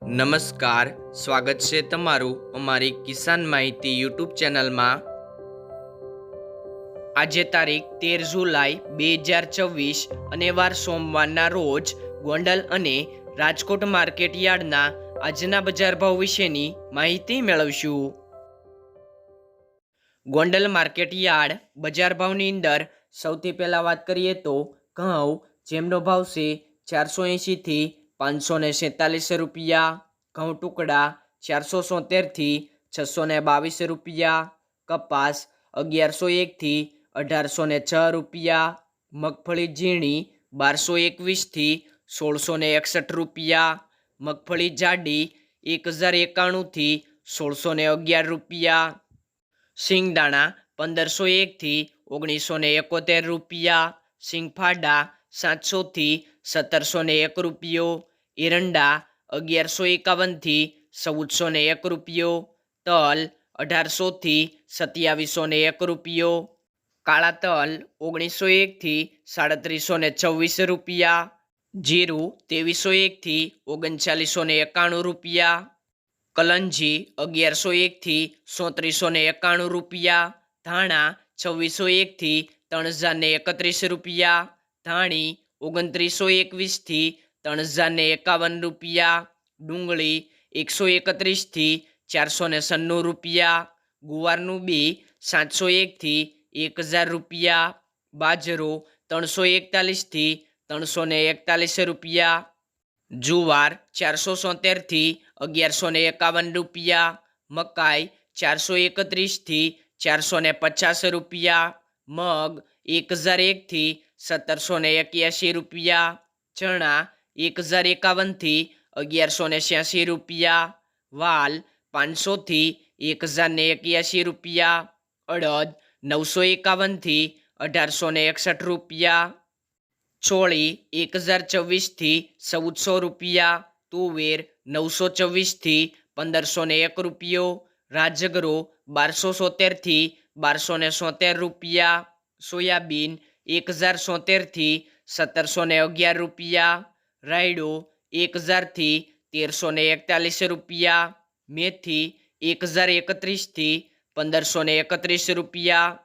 નમસ્કાર, સ્વાગત છે તમારું અમારી કિસાન માહિતી યુટ્યુબ ચેનલમાં। આજે તારીખ 13 જુલાઈ 2024 અને વાર સોમવારના રોજ ગોંડલ અને રાજકોટ માર્કેટ યાર્ડના આજના બજાર ભાવ વિશેની માહિતી મેળવશું। ગોંડલ માર્કેટ યાર્ડ બજાર ભાવની અંદર સૌથી પહેલાં વાત કરીએ તો ઘઉં જેમનો ભાવ છે 480 થી 547 રૂપિયા, ઘઉં ટુકડા 477 થી 622 રૂપિયા, કપાસ 1101 થી 1806 રૂપિયા, મગફળી ઝીણી 1221 થી 1661 રૂપિયા, મગફળી જાડી 1091 થી 1611 રૂપિયા, સિંગદાણા 1501 થી 1971 રૂપિયા, સિંગફાડા 700 થી 1701 રૂપિયો, એરંડા 1151 થી 1401 રૂપિયો, તલ 1800 થી 2701 રૂપિયો, કાળા તલ 1901 થી 3726 રૂપિયા, જીરું 2301 થી 3991 રૂપિયા, કલંજી 1101 થી 3791 રૂપિયા, ધાણા 2601 થી 3031 રૂપિયા, ધાણી 2921 થી 3051 રૂપિયા, ડુંગળી 131 થી 496 રૂપિયા, ગુવારનું બી 701 થી 1000 રૂપિયા, બાજરો 341 થી 341 રૂપિયા, જુવાર 477 થી 1151 રૂપિયા, મકાઈ 431 થી 450 રૂપિયા, મગ 1001 થી 1781 રૂપિયા, ચણા 1051 થી 1186 રૂપિયા, વાલ 500 થી 1081 રૂપિયા, અડદ 951 થી 1861 રૂપિયા, ચોળી 1024 થી 1400 રૂપિયા, તુવેર 924 થી 1501 રૂપિયો, રાજગરો 1270 થી 1270 રૂપિયા, સોયાબીન 1070 થી 1711 રૂપિયા, રાયડો 1000 થી 1341 રૂપિયા, મેથી 1031 થી 1531 રૂપિયા,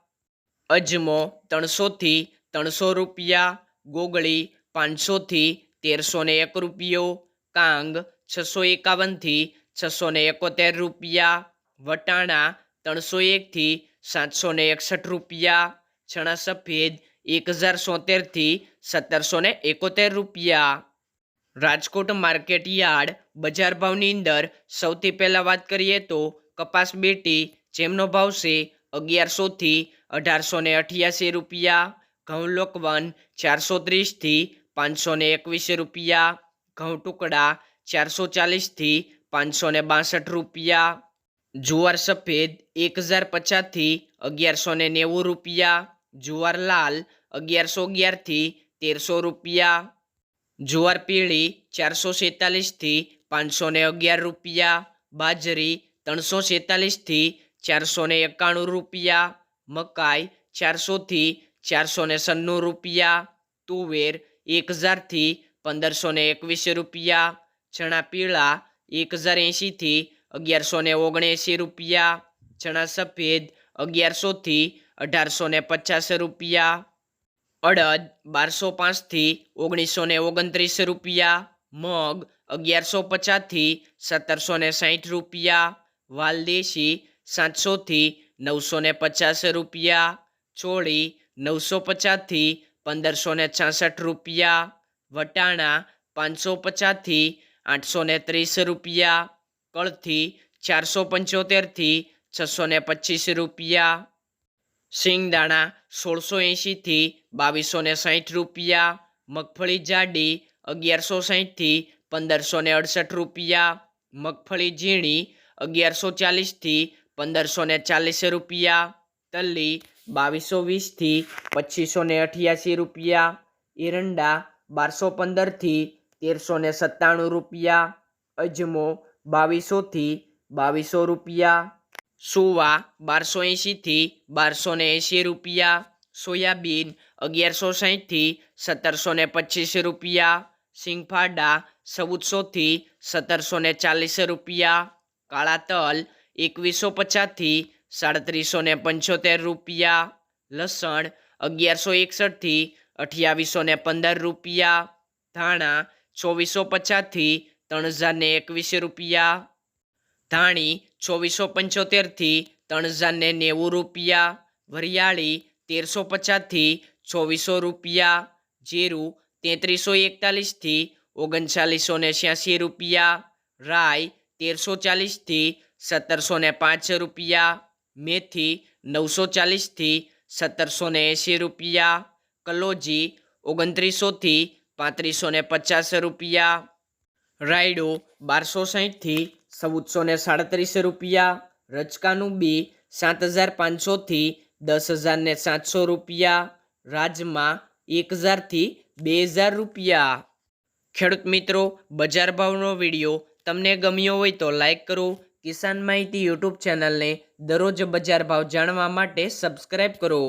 અજમો 300 થી 300 રૂપિયા, ગોગળી 500 થી 1301 રૂપિયો, કાંગ 651 થી 671 રૂપિયા, વટાણા 301 થી 761 રૂપિયા, ચણા સફેદ 1070 થી 1771 રૂપિયા। રાજકોટ માર્કેટ યાર્ડ બજાર ભાવની અંદર સૌથી પહેલાં વાત કરીએ તો કપાસ બેટી જેમનો ભાવ છે 1100 થી 1888 રૂપિયા, ઘઉં લોકવન 430 થી 521 રૂપિયા, ઘઉં ટુકડા 440 થી 562 રૂપિયા, જુવાર સફેદ 1050 થી 1190 રૂપિયા, જુવાર લાલ 1111 થી 1300 રૂપિયા, જુવાર પીળી 447 થી 511 રૂપિયા, બાજરી 347 થી 491 રૂપિયા, મકાઈ 400 થી 496 રૂપિયા, તુવેર 1000 થી 1521 રૂપિયા, ચણા પીળા 1080 થી 1179 રૂપિયા, ચણા સફેદ 1100 થી 1850 રૂપિયા, અડદ 1205 થી 1929 રૂપિયા, મગ 1150 થી 1760 રૂપિયા, વાલદેશી 700 થી 950 રૂપિયા, ચોળી 950 થી 1566 રૂપિયા, વટાણા 550 થી 830 રૂપિયા, કળથી 475 થી 625 રૂપિયા, સિંગદાણા 1680 થી 2260 રૂપિયા, મગફળી જાડી 1160 થી 1568 રૂપિયા, મગફળી ઝીણી 1140 થી 1540 રૂપિયા, તલ્લી 2220 થી 2588 રૂપિયા, એરંડા 1215 થી 1397 રૂપિયા, અજમો 2200 થી 2200 રૂપિયા, સુવા 1280 થી 1280 રૂપિયા, સોયાબીન 1160 થી 1725 રૂપિયા, સિંગફાડા 1400 થી 1740 રૂપિયા, કાળા તલ 2150 3775 રૂપિયા, લસણ 1161 2815 રૂપિયા, ધાણા 2450 3021 રૂપિયા, ધાણી 2475 3090 રૂપિયા, વરિયાળી 1350 2400 રૂપિયા, જીરું 3341 3986 રૂપિયા, રાઈ 1340 1705 રૂપિયા, મેથી 940 1780 રૂપિયા, કલોજી 2900 3550 રૂપિયા, રાયડો 1260 1437 રૂપિયા, રચકાનું બી 7500 10700 રૂપિયા, રાજમા 1000 2000 રૂપિયા। ખેડૂત મિત્રો, બજાર ભાવનો વિડીયો તમને ગમ્યો હોય તો લાઈક કરો। કિસાન માહિતી યુટ્યુબ ચેનલને દરરોજ બજાર ભાવ જાણવા માટે સબસ્ક્રાઈબ કરો।